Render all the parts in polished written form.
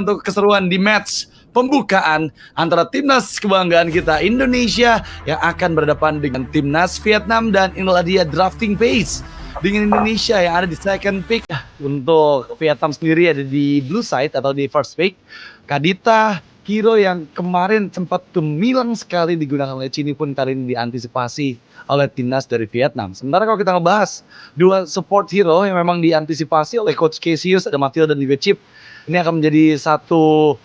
untuk keseruan di match pembukaan antara timnas kebanggaan kita Indonesia yang akan berhadapan dengan timnas Vietnam, dan inilah dia drafting page dengan Indonesia yang ada di second pick. Untuk Vietnam sendiri ada di blue side atau di first pick Kadita Hero yang kemarin sempat gemilang sekali digunakan oleh Cini pun kali ini diantisipasi oleh timnas dari Vietnam. Sementara kalau kita ngebahas dua support hero yang memang diantisipasi oleh Coach Cassius, ada Matilda dan juga Chip, ini akan menjadi satu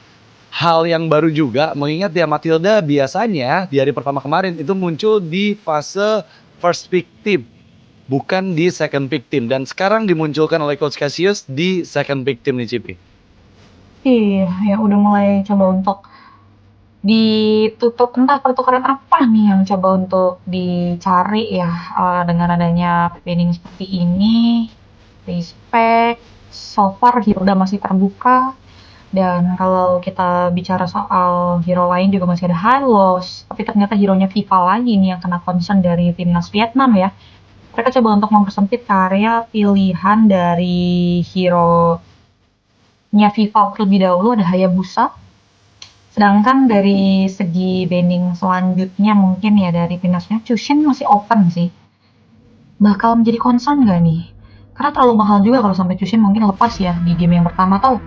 hal yang baru juga, mengingat ya Matilda biasanya di hari pertama kemarin itu muncul di fase first pick team, bukan di second pick team, dan sekarang dimunculkan oleh Coach Cassius di second pick team nih Cipi. Iya, ya udah mulai coba untuk ditutup, entah pertukaran apa nih yang coba untuk dicari ya, dengan adanya planning seperti ini. Respect, so far hero udah masih terbuka, dan kalau kita bicara soal hero lain juga masih ada Hylos, tapi ternyata hero-nya Viva lagi nih yang kena concern dari timnas Vietnam ya. Mereka coba untuk mempersempit area pilihan dari hero-nya Viva terlebih dahulu, ada Hayabusa. Sedangkan dari segi banning selanjutnya mungkin ya dari timnasnya Chushin masih open sih. Bakal menjadi concern nggak nih? Karena terlalu mahal juga kalau sampai Chushin mungkin lepas ya di game yang pertama tau.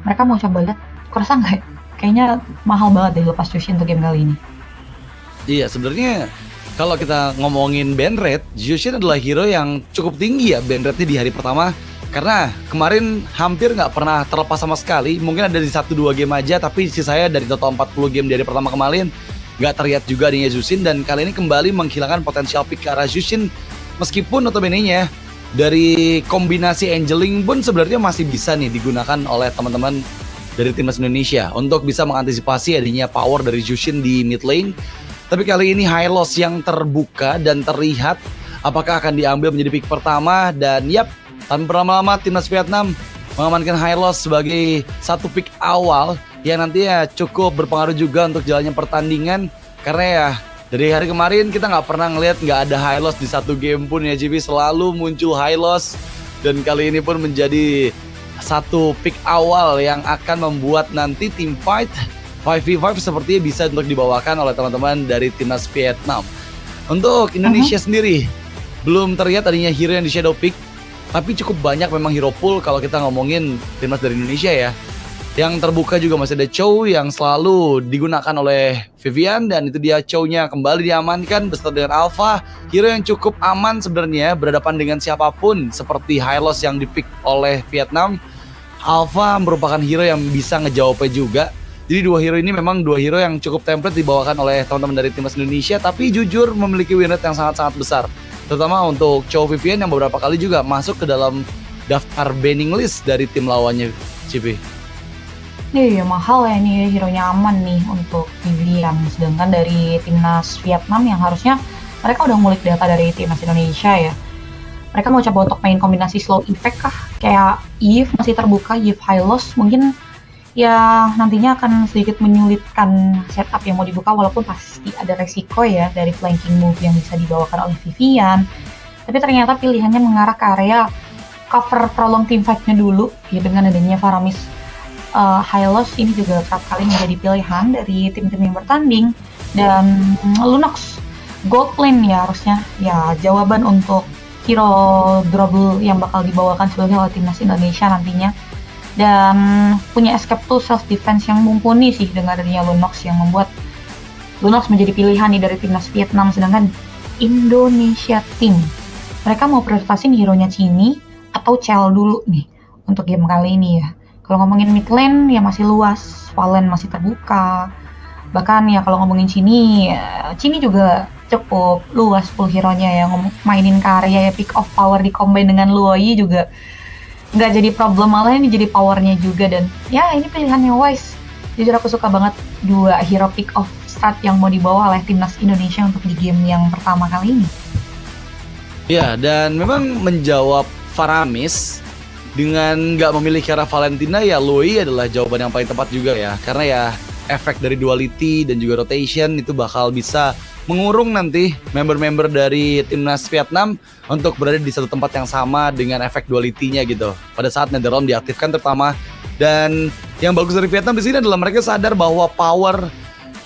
Mereka mau coba lihat, kerasa nggak? Kayaknya mahal banget deh lepas Chushin untuk game kali ini. Iya, sebenarnya kalau kita ngomongin ban rate, Jushin adalah hero yang cukup tinggi ya ban rate-nya di hari pertama. Karena kemarin hampir nggak pernah terlepas sama sekali. Mungkin ada di 1-2 game aja, tapi sisanya dari total 40 game dari pertama kemarin nggak terlihat juga adanya Jushin. Dan kali ini kembali menghilangkan potensial pick ke arah Jushin. Meskipun notabene-nya dari kombinasi angeling pun sebenarnya masih bisa nih digunakan oleh teman-teman dari timnas Indonesia untuk bisa mengantisipasi adanya power dari Jushin di mid lane. Tapi kali ini Hylos yang terbuka dan terlihat apakah akan diambil menjadi pick pertama. Dan yap, tanpa lama-lama timnas Vietnam mengamankan Hylos sebagai satu pick awal yang nantinya cukup berpengaruh juga untuk jalannya pertandingan. Karena ya dari hari kemarin kita nggak pernah ngelihat nggak ada Hylos di satu game pun ya JP, selalu muncul Hylos. Dan kali ini pun menjadi satu pick awal yang akan membuat nanti team fight 5v5 sepertinya bisa untuk dibawakan oleh teman-teman dari timnas Vietnam. Untuk Indonesia sendiri belum terlihat adanya hero yang di shadow pick, tapi cukup banyak memang hero pool kalau kita ngomongin timnas dari Indonesia ya. Yang terbuka juga masih ada Chow yang selalu digunakan oleh Vivian, dan itu dia Chow-nya kembali diamankan beserta dengan Alpha, hero yang cukup aman sebenarnya berhadapan dengan siapapun seperti Hylos yang dipick oleh Vietnam. Alpha merupakan hero yang bisa ngejawabnya juga. Jadi dua hero ini memang dua hero yang cukup template dibawakan oleh teman-teman dari timnas Indonesia, tapi jujur memiliki win rate yang sangat-sangat besar. Terutama untuk Chow Vivian yang beberapa kali juga masuk ke dalam daftar banning list dari tim lawannya, Cipi. Iya, mahal ya ini hero-nya aman nih untuk pilihan. Sedangkan dari timnas Vietnam yang harusnya mereka udah ngulik data dari timnas Indonesia ya. Mereka mau coba untuk main kombinasi slow effect kah? Kayak Eve masih terbuka, Eve Hylos mungkin ya nantinya akan sedikit menyulitkan setup yang mau dibuka, walaupun pasti ada resiko ya dari flanking move yang bisa dibawakan oleh Vivian. Tapi ternyata pilihannya mengarah ke area cover prolong team fight-nya dulu ya, dengan adanya Faramis Hylos ini juga kerap kali menjadi pilihan dari tim-tim yang bertanding. Dan Lunox gold lane ya harusnya ya jawaban untuk hero double yang bakal dibawakan sebagai oleh timnas Indonesia nantinya. Dan punya escape tool self defense yang mumpuni sih dengan adanya Lunox yang membuat Lunox menjadi pilihan nih dari timnas Vietnam. Sedangkan Indonesia tim, mereka mau prioritasin hero-nya Cini atau Chell dulu nih untuk game kali ini ya. Kalau ngomongin mid lane ya masih luas, Valen masih terbuka. Bahkan ya kalau ngomongin Cini juga cukup luas full hero-nya ya, mainin karya ya, pick off power di combine dengan Luoyi juga nggak jadi problem, malah ini jadi powernya juga. Dan ya ini pilihannya wise. Jujur aku suka banget dua hero pick off start yang mau dibawa oleh timnas Indonesia untuk di game yang pertama kali ini. Ya, dan memang menjawab Faramis dengan nggak memilih ke arah Valentina, ya Lui adalah jawaban yang paling tepat juga ya. Karena ya efek dari duality dan juga rotation itu bakal bisa mengurung nanti member-member dari timnas Vietnam untuk berada di satu tempat yang sama dengan efek duality-nya gitu pada saat Netherrealm diaktifkan terutama. Dan Yang bagus dari Vietnam di sini adalah mereka sadar bahwa power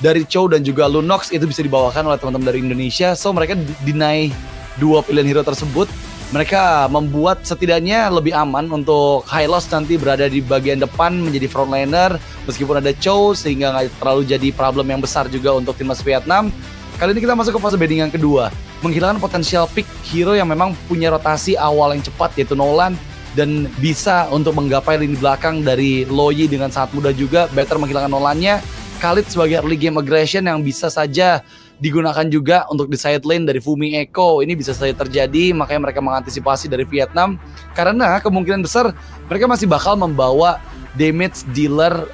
dari Chow dan juga Lunox itu bisa dibawakan oleh teman-teman dari Indonesia. So mereka deny dua pilihan hero tersebut. Mereka membuat setidaknya lebih aman untuk Hylos nanti berada di bagian depan menjadi frontliner meskipun ada Chow, sehingga nggak terlalu jadi problem yang besar juga untuk timnas Vietnam. Kali ini kita masuk ke fase bedding yang kedua, menghilangkan potensial pick hero yang memang punya rotasi awal yang cepat, yaitu Nolan, dan bisa untuk menggapai lini belakang dari Loyi dengan sangat mudah juga. Better menghilangkan Nolannya. Khalid sebagai early game aggression yang bisa saja digunakan juga untuk di side lane dari Fumi Echo. Ini bisa saja terjadi, makanya mereka mengantisipasi dari Vietnam. Karena kemungkinan besar mereka masih bakal membawa damage dealer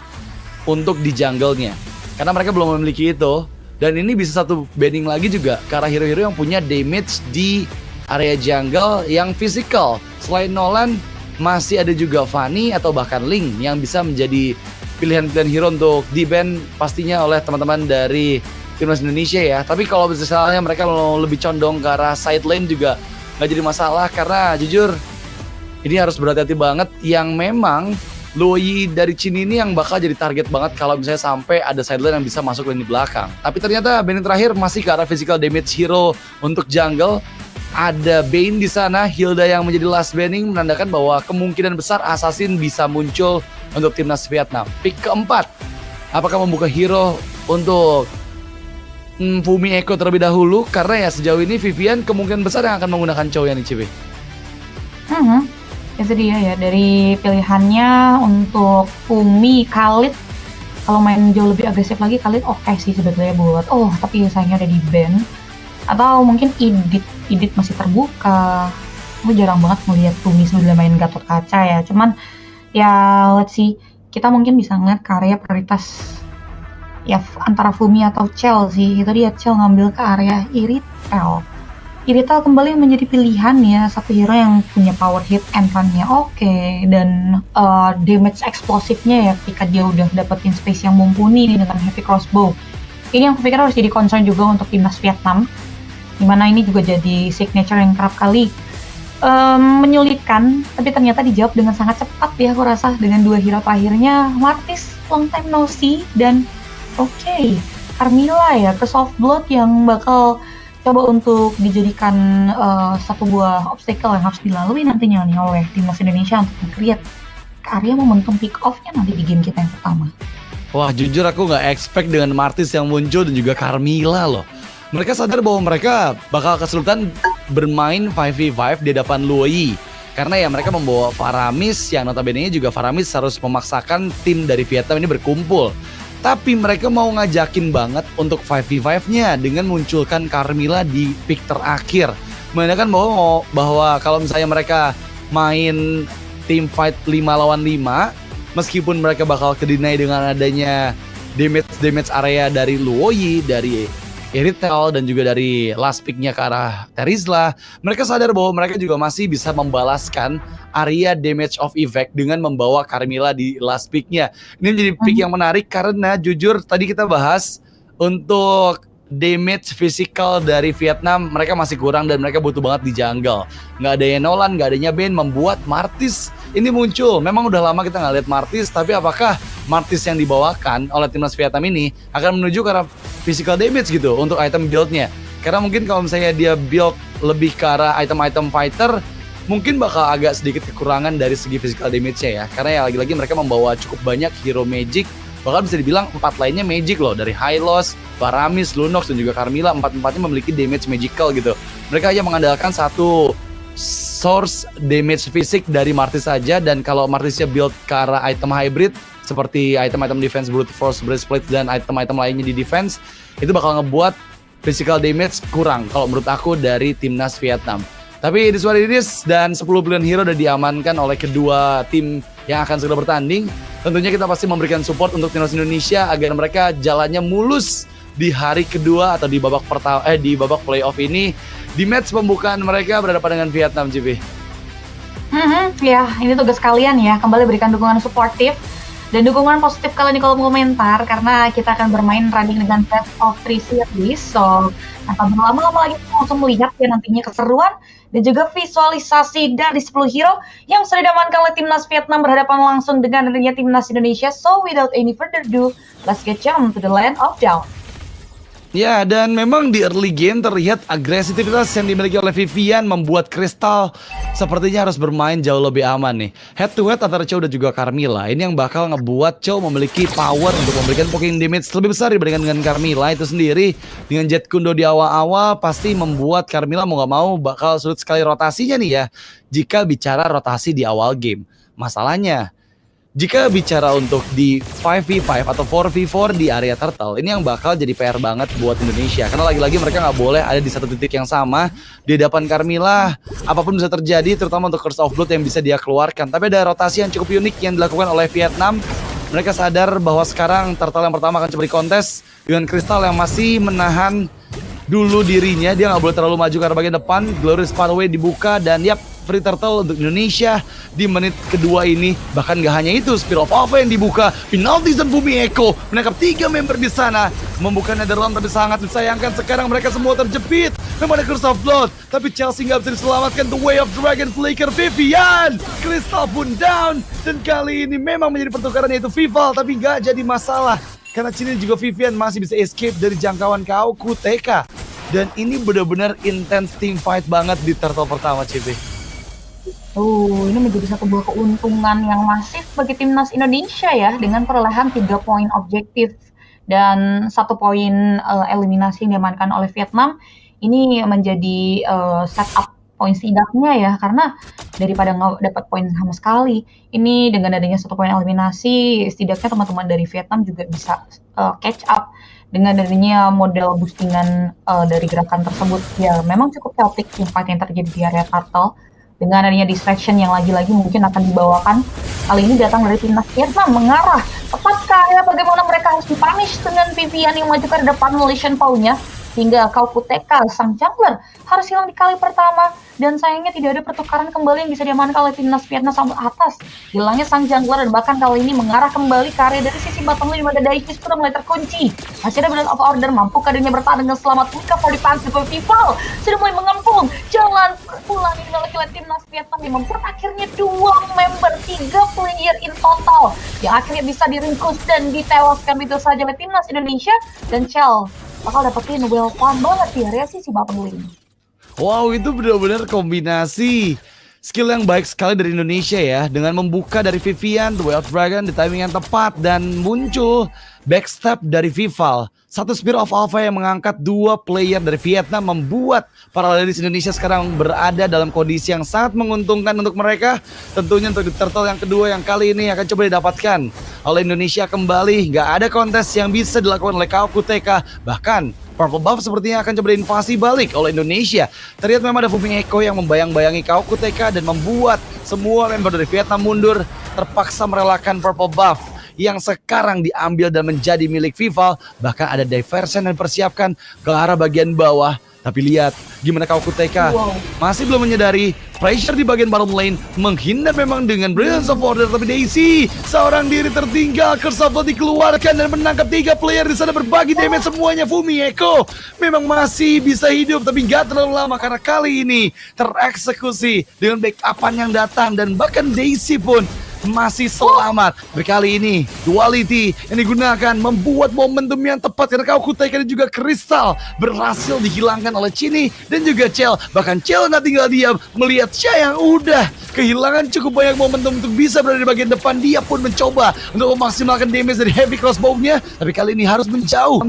untuk di jungle-nya. Karena mereka belum memiliki itu. Dan ini bisa satu banding lagi juga ke arah hero-hero yang punya damage di area jungle yang physical. Selain Nolan, masih ada juga Fanny atau bahkan Ling yang bisa menjadi pilihan-pilihan hero untuk di-ban pastinya oleh teman-teman dari timnas Indonesia ya. Tapi kalau misalnya mereka mau lebih condong ke arah side lane juga nggak jadi masalah, karena jujur ini harus berhati-hati banget. Yang memang Loyi dari Chin ini yang bakal jadi target banget kalau misalnya sampai ada side lane yang bisa masuk lini belakang. Tapi ternyata banding terakhir masih ke arah physical damage hero untuk jungle. Ada Bane di sana, Hilda yang menjadi last banning, menandakan bahwa kemungkinan besar Assassin bisa muncul untuk timnas Vietnam. Pick keempat, apakah membuka hero untuk Fumi Echo terlebih dahulu? Karena ya sejauh ini Vivian kemungkinan besar yang akan menggunakan Chow ya nih Cibi. Itu dia ya, dari pilihannya untuk Fumi, Khalid. Kalau main jauh lebih agresif lagi, Khalid oke sih sebetulnya buat, tapi sayangnya udah di ban. Atau mungkin Idit masih terbuka. Gue jarang banget melihat Fumi sebelum main Gatot Kaca ya. Cuman ya let's see, kita mungkin bisa ngeliat karya prioritas ya antara Fumi atau Chell sih. Itu dia, Chell ngambil ke area Irithel. Irithel kembali menjadi pilihan ya, satu hero yang punya power hit and run-nya oke, dan damage eksplosifnya ya ketika dia udah dapetin space yang mumpuni dengan heavy crossbow. Ini yang aku pikir harus jadi concern juga untuk timnas Vietnam, dimana ini juga jadi signature yang kerap kali menyulitkan, tapi ternyata dijawab dengan sangat cepat ya aku rasa, dengan dua hero terakhirnya, Martis long time no see, dan Carmilla ya ke soft blood yang bakal coba untuk dijadikan satu buah obstacle yang harus dilalui nantinya nih oleh timnas Indonesia untuk meng-create ke area momentum pick off-nya nanti di game kita yang pertama. Wah, jujur aku nggak expect dengan Martis yang muncul dan juga Carmilla loh. Mereka sadar bahwa mereka bakal kesulitan bermain 5v5 di hadapan Loyi. Karena ya mereka membawa Faramis yang notabene juga Faramis harus memaksakan tim dari Vietnam ini berkumpul. Tapi mereka mau ngajakin banget untuk 5v5-nya dengan munculkan Carmilla di pick terakhir. Menandakan bahwa kalau misalnya mereka main team fight 5 lawan 5, meskipun mereka bakal ke-deny dengan adanya damage area dari Luoyi, dari Irithel, dan juga dari last pick-nya ke arah Terizla, mereka sadar bahwa mereka juga masih bisa membalaskan area damage of effect dengan membawa Carmilla di last pick-nya. Ini menjadi pick yang menarik karena jujur tadi kita bahas untuk damage physical dari Vietnam, mereka masih kurang dan mereka butuh banget di jungle. Nggak adanya Nolan, nggak adanya Bane, membuat Martis ini muncul. Memang udah lama kita nggak lihat Martis, tapi apakah Martis yang dibawakan oleh timnas Vietnam ini akan menuju ke arah physical damage gitu untuk item build-nya? Karena mungkin kalau misalnya dia build lebih ke arah item-item fighter, mungkin bakal agak sedikit kekurangan dari segi physical damage-nya ya. Karena ya lagi-lagi mereka membawa cukup banyak hero magic. Bahkan bisa dibilang 4 lainnya magic loh, dari Hylos, Faramis, Lunox, dan juga Carmilla. 4-4-nya memiliki damage magical gitu. Mereka hanya mengandalkan satu source damage fisik dari Martis saja. Dan kalau Martisnya build ke arah item hybrid seperti item-item defense, brute force, breastplate, dan item-item lainnya di defense, itu bakal ngebuat physical damage kurang kalau menurut aku dari timnas Vietnam. Tapi di suara ini dan 10 pilihan hero udah diamankan oleh kedua tim yang akan segera bertanding. Tentunya kita pasti memberikan support untuk timnas Indonesia agar mereka jalannya mulus di hari kedua atau di babak di babak playoff ini, di match pembukaan mereka berhadapan dengan Vietnam, JP. Ya, ini tugas kalian ya, kembali berikan dukungan suportif Dan dukungan positif kali ini kolom komentar karena kita akan bermain running dengan best of 3 series. So, tanpa berlama-lama lagi kita langsung melihat ya nantinya keseruan dan juga visualisasi dari 10 hero yang sudah diamankan oleh timnas Vietnam berhadapan langsung dengan adanya timnas Indonesia. So, without any further ado, let's get jump to the land of Dawn. Ya, dan memang di early game terlihat agresivitas yang dimiliki oleh Vivian membuat Crystal sepertinya harus bermain jauh lebih aman nih. Head to head antara Chow dan juga Carmilla. Ini yang bakal ngebuat Chow memiliki power untuk memberikan poking damage lebih besar dibandingkan dengan Carmilla itu sendiri. Dengan Jet Kundo di awal-awal pasti membuat Carmilla mau gak mau bakal sulit sekali rotasinya nih ya. Jika bicara rotasi di awal game. Masalahnya, jika bicara untuk di 5v5 atau 4v4 di area turtle, ini yang bakal jadi PR banget buat Indonesia. Karena lagi-lagi mereka nggak boleh ada di satu titik yang sama di hadapan Carmilla. Apapun bisa terjadi, terutama untuk Curse of Blood yang bisa dia keluarkan. Tapi ada rotasi yang cukup unik yang dilakukan oleh Vietnam. Mereka sadar bahwa sekarang turtle yang pertama akan coba di kontes dengan Crystal yang masih menahan dulu dirinya. Dia nggak boleh terlalu maju ke arah bagian depan. Glorious Pathway dibuka dan yap, free turtle untuk Indonesia di menit kedua ini. Bahkan gak hanya itu, Spear of Alpha yang dibuka, penalti dan Bumi Eko menangkap 3 member di sana, membuka Netherlands. Tapi sangat disayangkan sekarang mereka semua terjepit. Memang ada Curse of Blood, tapi Chelsea gak bisa diselamatkan. The Way of Dragon Flicker Vivian, Crystal pun down. Dan kali ini memang menjadi pertukaran yaitu Vival, tapi gak jadi masalah karena Cini juga Vivian masih bisa escape dari jangkauan KO Kuteka. Dan ini benar-benar intense team fight banget di turtle pertama, CP. Ini menjadi satu buah keuntungan yang masif bagi timnas Indonesia ya, dengan perolehan 3 poin objektif dan 1 poin eliminasi yang diamankan oleh Vietnam. Ini menjadi setup poin setidaknya ya, karena daripada nggak dapat poin sama sekali, ini dengan adanya 1 poin eliminasi, setidaknya teman-teman dari Vietnam juga bisa catch up dengan adanya model boostingan dari gerakan tersebut. Ya, memang cukup chaotic fight yang terjadi di area turtle. Dengan adanya distraction yang lagi-lagi mungkin akan dibawakan kali ini datang dari timnas Vietnam mengarah tepat ke area bagaimana mereka harus dipunish dengan Vivian yang maju ke depan Malaysian Pau-nya, hingga Kau Kuteka sang jungler harus hilang di kali pertama. Dan sayangnya tidak ada pertukaran kembali yang bisa diamankan oleh timnas Vietnam sampai atas. Hilangnya sang jungler dan bahkan kali ini mengarah kembali ke area dari sisi bottom lane, dimana Daichi sudah mulai terkunci. Masih ada Balance of Order, mampu kadernya bertahan dengan selamat. Mika for defense dari Vival sudah mulai mengempung jalan pulang ini oleh timnas Vietnam yang membuat akhirnya 2 member, 3 player in total yang akhirnya bisa diringkus dan ditewaskan begitu saja oleh timnas Indonesia. Dan Chell bakal dapetin well farm banget di area sisi bottom lane. Wow, itu benar-benar kombinasi skill yang baik sekali dari Indonesia ya. Dengan membuka dari Vivian, The Way of Dragon di timing yang tepat. Dan muncul backstep dari Vival. 1 Spear of Alpha yang mengangkat 2 player dari Vietnam, membuat para ladies Indonesia sekarang berada dalam kondisi yang sangat menguntungkan untuk mereka. Tentunya untuk di turtle yang kedua yang kali ini akan coba didapatkan oleh Indonesia kembali. Gak ada kontes yang bisa dilakukan oleh Kau Kuteka. Bahkan Purple Buff sepertinya akan coba diinvasi balik oleh Indonesia. Terlihat memang ada Fuming Echo yang membayang-bayangi Kau Kuteka dan membuat semua member dari Vietnam mundur, terpaksa merelakan Purple Buff yang sekarang diambil dan menjadi milik Vival. Bahkan ada diversion dan persiapkan ke arah bagian bawah. Tapi lihat gimana Kau Kuteka masih belum menyadari pressure di bagian bottom lane, menghindar memang dengan Brilliance of Order. Tapi Daisy seorang diri tertinggal, Curse of Blood dikeluarkan dan menangkap 3 player di sana, berbagi damage semuanya. Fumi Eko memang masih bisa hidup tapi nggak terlalu lama karena kali ini tereksekusi dengan backupan yang datang. Dan bahkan Daisy pun masih selamat. Berkali ini duality yang digunakan membuat momentum yang tepat karena Kau Kuteka dan juga Crystal berhasil dihilangkan oleh Cini dan juga Chell. Bahkan Chell nggak tinggal diam melihat Sha yang udah kehilangan cukup banyak momentum untuk bisa berada di bagian depan. Dia pun mencoba untuk memaksimalkan damage dari heavy crossbow-nya, tapi kali ini harus menjauh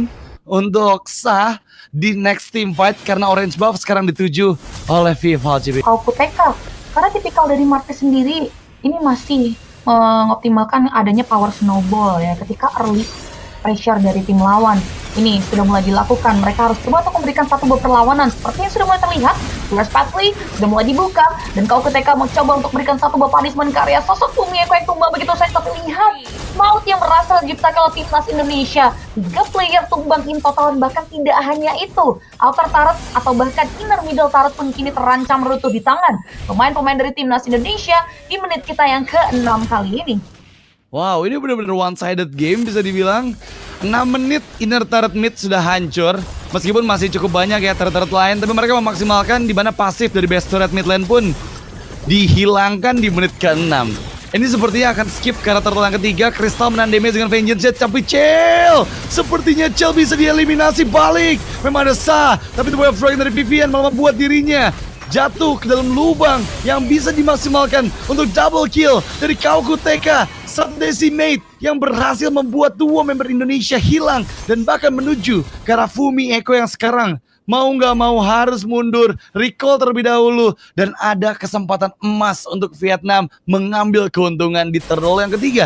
untuk Sha di next team fight karena orange buff sekarang dituju oleh Vival. Kau Kuteka karena tipikal dari Marquez sendiri ini masih mengoptimalkan adanya power snowball ya ketika early pressure dari tim lawan. Ini sudah mulai dilakukan, mereka harus coba untuk memberikan satu buah perlawanan seperti yang sudah mulai terlihat. Glorious Pathway sudah mulai dibuka dan Kau Kuteka mencoba untuk memberikan satu buah punishment ke area sosok Fumi Eko yang tumbang begitu saja. Tapi lihat maut yang berhasil diciptakan oleh timnas Indonesia. 3 player tumbang in total, bahkan tidak hanya itu, outer turret atau bahkan inner middle turret pun kini terancam runtuh di tangan pemain-pemain dari timnas Indonesia di menit kita yang ke-6 kali ini. Wow, ini benar-benar one-sided game bisa dibilang. 6 menit inner turret mid sudah hancur. Meskipun masih cukup banyak ya turret-turret lain, tapi mereka memaksimalkan di mana pasif dari best turret mid lane pun dihilangkan di menit ke-6. Ini sepertinya akan skip karena turtle yang ketiga. Crystal menahan damage dengan Vengeance Jet, tapi Chell sepertinya Chell bisa dieliminasi balik. Memang ada sah, tapi The Way of Dragon dari Vivian malah membuat dirinya jatuh ke dalam lubang yang bisa dimaksimalkan untuk double kill dari Kauku TK. Satu decimate yang berhasil membuat dua member Indonesia hilang dan bahkan menuju ke arah Fumi Eko yang sekarang mau nggak mau harus mundur, recall terlebih dahulu, dan ada kesempatan emas untuk Vietnam mengambil keuntungan di turtle yang ketiga.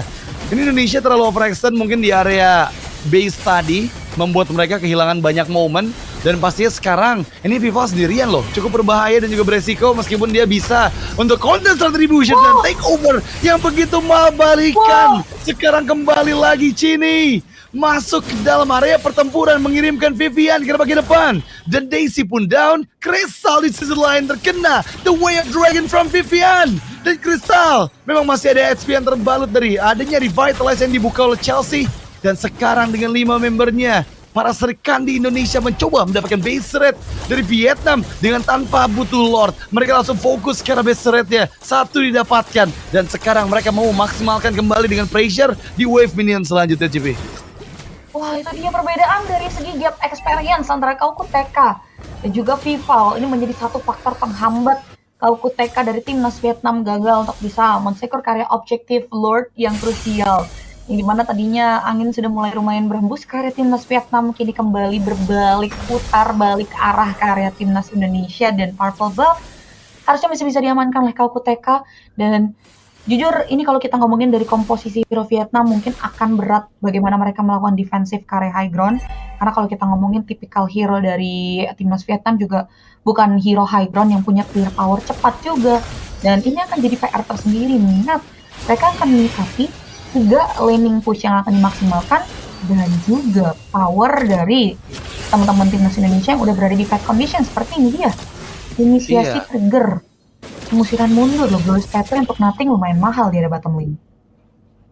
Ini Indonesia terlalu overextend mungkin di area base tadi, membuat mereka kehilangan banyak momen. Dan pastinya sekarang ini Viva sendirian loh, cukup berbahaya dan juga beresiko meskipun dia bisa untuk contest retribution dan take over yang begitu membalikan. Sekarang kembali lagi Chini masuk ke dalam area pertempuran, mengirimkan Vivian ke bagian depan. Dan Daisy pun down. Crystal di sisi lain terkena The Way of Dragon from Vivian. Dan Crystal memang masih ada HP yang terbalut dari adanya Revitalize yang dibuka oleh Chelsea. Dan sekarang dengan 5 membernya, para Serikandi Indonesia mencoba mendapatkan base rate dari Vietnam dengan tanpa butuh Lord. Mereka langsung fokus karena base rate-nya satu didapatkan. Dan sekarang mereka mau memaksimalkan kembali dengan pressure di wave minion selanjutnya, CP. Wah, itu dia perbedaan dari segi gap experience antara Kauku TK dan juga Vival. Ini menjadi satu faktor penghambat Kauku TK dari timnas Vietnam gagal untuk bisa mensecure karya objektif Lord yang krusial. Yang dimana tadinya angin sudah mulai lumayan berhembus ke area timnas Vietnam, kini kembali berbalik putar balik arah ke area timnas Indonesia, dan Purple Buff harusnya masih bisa diamankan oleh Kauku TK. Dan jujur ini kalau kita ngomongin dari komposisi hero Vietnam mungkin akan berat bagaimana mereka melakukan defensive ke area high ground, karena kalau kita ngomongin tipikal hero dari timnas Vietnam juga bukan hero high ground yang punya clear power cepat juga. Dan ini akan jadi PR tersendiri mengingat mereka akan menikmati juga laning push yang akan dimaksimalkan dan juga power dari teman-teman timnas Indonesia yang udah berada di fight condition. Seperti ini dia inisiasi trigger pengusiran mundur loh, Blue Scatter untuk nothing lumayan mahal di area bottom lane.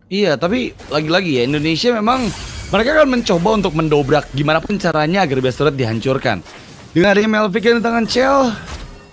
Iya, tapi lagi-lagi ya Indonesia memang mereka akan mencoba untuk mendobrak gimana pun caranya agar base turret dihancurkan. Dengan adanya Melvick di tangan Chell,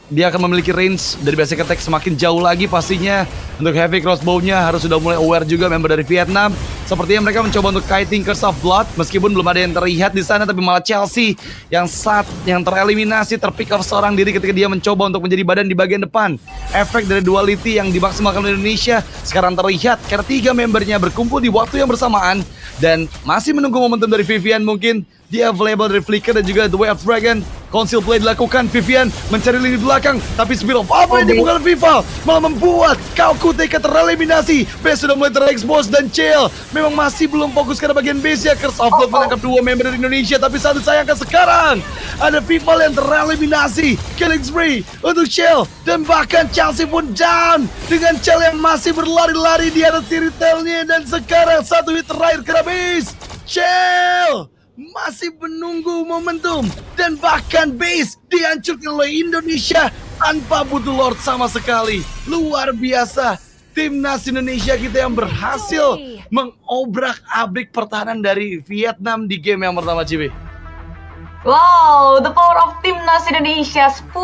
dia akan memiliki range dari basic attack semakin jauh lagi pastinya. Untuk heavy crossbow-nya harus sudah mulai aware juga member dari Vietnam. Sepertinya mereka mencoba untuk kiting Curse of Blood meskipun belum ada yang terlihat di sana, tapi malah Chelsea yang tereliminasi, terpick off seorang diri ketika dia mencoba untuk menjadi badan di bagian depan. Efek dari duality yang dimaksimalkan oleh Indonesia sekarang terlihat karena 3 membernya berkumpul di waktu yang bersamaan dan masih menunggu momentum dari Vivian mungkin. Dia available dari Flicker dan juga The Way of Dragon. Conceal play dilakukan, Vivian mencari lini belakang, tapi Spear of Apa yang dibuka oleh Vival malah membuat Kauku TK tereliminasi. Base sudah mulai terexpose dan Chell memang masih belum fokus ke bagian base ya. Curse of Blood menangkap 2 member dari Indonesia, tapi satu sayangkan sekarang ada Vival yang tereliminasi. Killing spree untuk Chell dan bahkan Chelsea pun down dengan Chell yang masih berlari-lari di atas retailnya. Dan sekarang satu hit terakhir ke base. Chell masih menunggu momentum dan bahkan base dihancurkan oleh Indonesia tanpa butuh Lord sama sekali. Luar biasa timnas Indonesia kita yang berhasil mengobrak-abrik pertahanan dari Vietnam di game yang pertama, Cibi. Wow, the power of timnas Indonesia. 10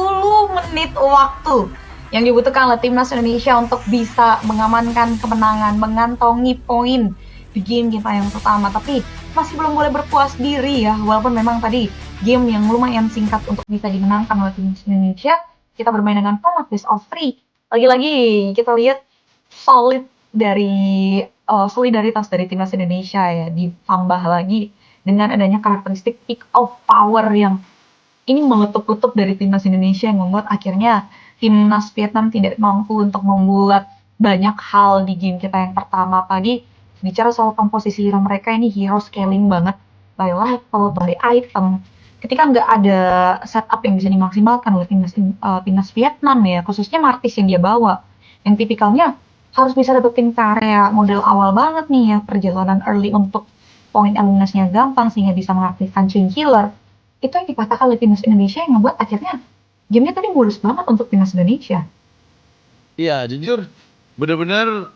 menit waktu yang dibutuhkan oleh timnas Indonesia untuk bisa mengamankan kemenangan, mengantongi poin di game kita yang pertama. Tapi masih belum boleh berpuas diri ya, walaupun memang tadi game yang lumayan singkat untuk bisa dimenangkan oleh timnas Indonesia. Kita bermain dengan format best of 3. Lagi-lagi kita lihat solid dari solidaritas dari timnas Indonesia ya, ditambah lagi dengan adanya karakteristik pick of power yang ini meletup-letup dari timnas Indonesia yang membuat akhirnya timnas Vietnam tidak mampu untuk membuat banyak hal di game kita yang pertama tadi. Bicara soal komposisi hero mereka, ini hero scaling banget by level, by item. Ketika nggak ada setup yang bisa dimaksimalkan oleh timnas Vietnam ya, khususnya Martis yang dia bawa, yang tipikalnya harus bisa dapetin area model awal banget nih ya, perjalanan early untuk poin eliminasinya gampang sehingga bisa mengaktifkan Chain Killer. Itu yang dipatahkan oleh timnas Indonesia yang membuat akhirnya gamenya tadi mulus banget untuk timnas Indonesia. Iya, jujur bener-bener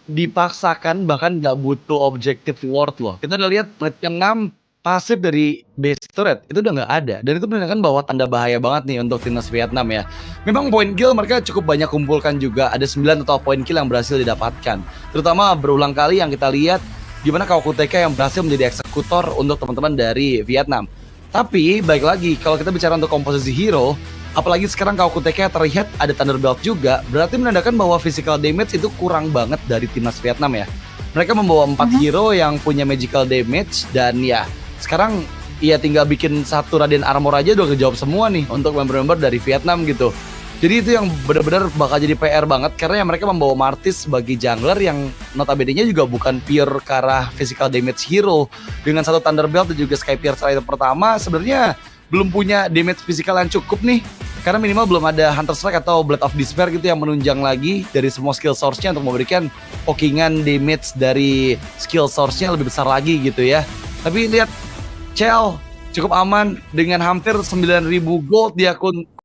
dipaksakan bahkan nggak butuh objective reward loh. Kita udah lihat menit ke-6 pasif dari base turret itu udah nggak ada dan itu menandakan bahwa tanda bahaya banget nih untuk timnas Vietnam ya. Memang point kill mereka cukup banyak kumpulkan juga, ada 9 total point kill yang berhasil didapatkan. Terutama berulang kali yang kita lihat gimana KOKUTK yang berhasil menjadi eksekutor untuk teman-teman dari Vietnam. Tapi baik lagi kalau kita bicara untuk komposisi hero, apalagi sekarang KOKUTK terlihat ada Thunderbelt juga, berarti menandakan bahwa physical damage itu kurang banget dari timnas Vietnam ya. Mereka membawa 4 hero yang punya magical damage dan ya sekarang ya tinggal bikin satu Raden Armor aja udah kejawab semua nih untuk member-member dari Vietnam gitu. Jadi itu yang benar-benar bakal jadi PR banget karena ya mereka membawa Martis sebagai jungler yang notabene-nya juga bukan pure ke arah physical damage hero. Dengan satu Thunderbelt dan juga Sky Piercer itu pertama sebenarnya belum punya damage physical yang cukup nih. Karena minimal belum ada Hunter Strike atau Blade of Despair gitu yang menunjang lagi dari semua skill source-nya untuk memberikan pokingan damage dari skill source-nya lebih besar lagi gitu ya. Tapi lihat Cel cukup aman dengan hampir 9.000 gold di akun